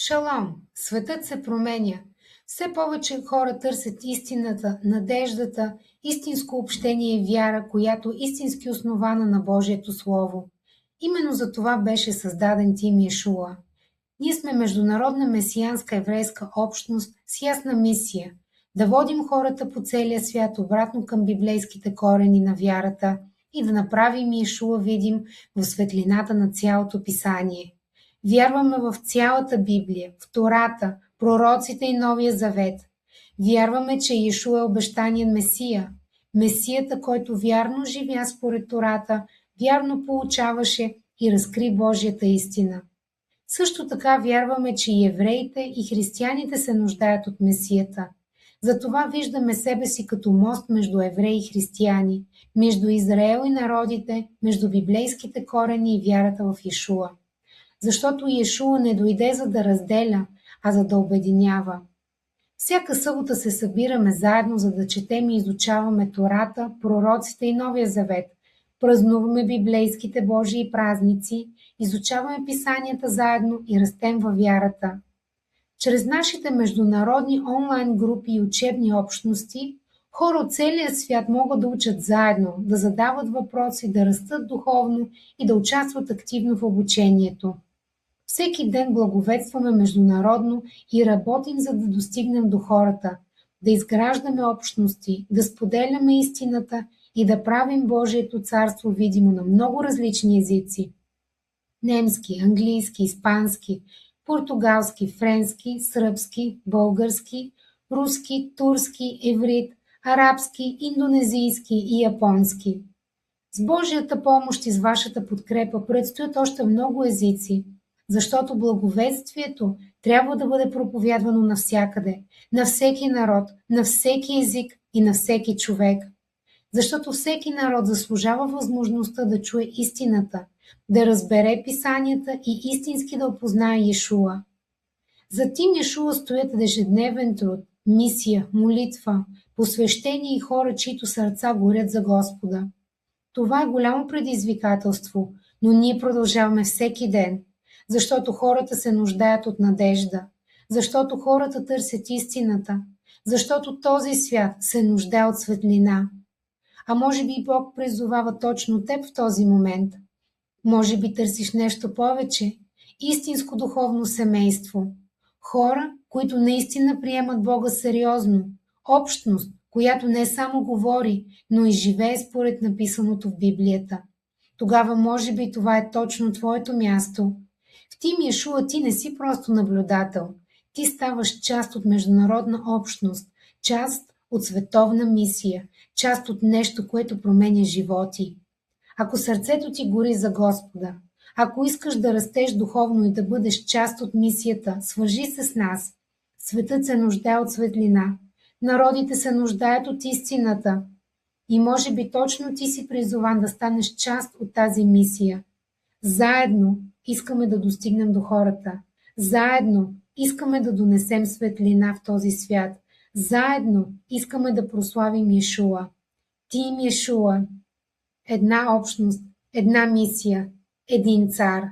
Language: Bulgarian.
Шалом! Светът се променя. Все повече хора търсят истината, надеждата, истинско общение и вяра, която истински основана на Божието Слово. Именно за това беше създаден Тим Йешуа. Ние сме международна месианска еврейска общност с ясна мисия – да водим хората по целия свят обратно към библейските корени на вярата и да направим Йешуа видим в светлината на цялото писание. Вярваме в цялата Библия, в Тората, пророците и Новия Завет. Вярваме, че Йешуа е обещаният Месия. Месията, който вярно живя според Тората, вярно получаваше и разкри Божията истина. Също така вярваме, че и евреите, и християните се нуждаят от Месията. Затова виждаме себе си като мост между евреи и християни, между Израел и народите, между библейските корени и вярата в Йешуа. Защото Йешуа не дойде за да разделя, а за да обединява. Всяка събота се събираме заедно, за да четем и изучаваме Тората, пророците и Новия Завет. Празнуваме библейските Божии празници, изучаваме писанията заедно и растем във вярата. Чрез нашите международни онлайн групи и учебни общности, хора от целия свят могат да учат заедно, да задават въпроси, да растат духовно и да участват активно в обучението. Всеки ден благовестстваме международно и работим, за да достигнем до хората, да изграждаме общности, да споделяме истината и да правим Божието царство видимо на много различни езици. Немски, английски, испански, португалски, френски, сръбски, български, руски, турски, еврит, арабски, индонезийски и японски. С Божията помощ и с вашата подкрепа предстоят още много езици, защото благовестието трябва да бъде проповядвано навсякъде, на всеки народ, на всеки език и на всеки човек. Защото всеки народ заслужава възможността да чуе истината, да разбере писанията и истински да опознае Йешуа. За Тим Йешуа стоят ежедневен труд, мисия, молитва, посвещение и хора, чието сърца горят за Господа. Това е голямо предизвикателство, но ние продължаваме всеки ден, защото хората се нуждаят от надежда, защото хората търсят истината, защото този свят се нуждае от светлина. А може би Бог призовава точно теб в този момент. Може би търсиш нещо повече, истинско духовно семейство. Хора, които наистина приемат Бога сериозно, общност, която не само говори, но и живее според написаното в Библията. Тогава може би това е точно твоето място. В Тим Йешуа ти не си просто наблюдател. Ти ставаш част от международна общност, част от световна мисия, част от нещо, което променя животи. Ако сърцето ти гори за Господа, ако искаш да растеш духовно и да бъдеш част от мисията, свържи се с нас. Светът се нуждае от светлина. Народите се нуждаят от истината. И може би точно ти си призован да станеш част от тази мисия. Заедно искаме да достигнем до хората. Заедно искаме да донесем светлина в този свят. Заедно искаме да прославим Йешуа. Тим Йешуа. Една общност, една мисия, един цар.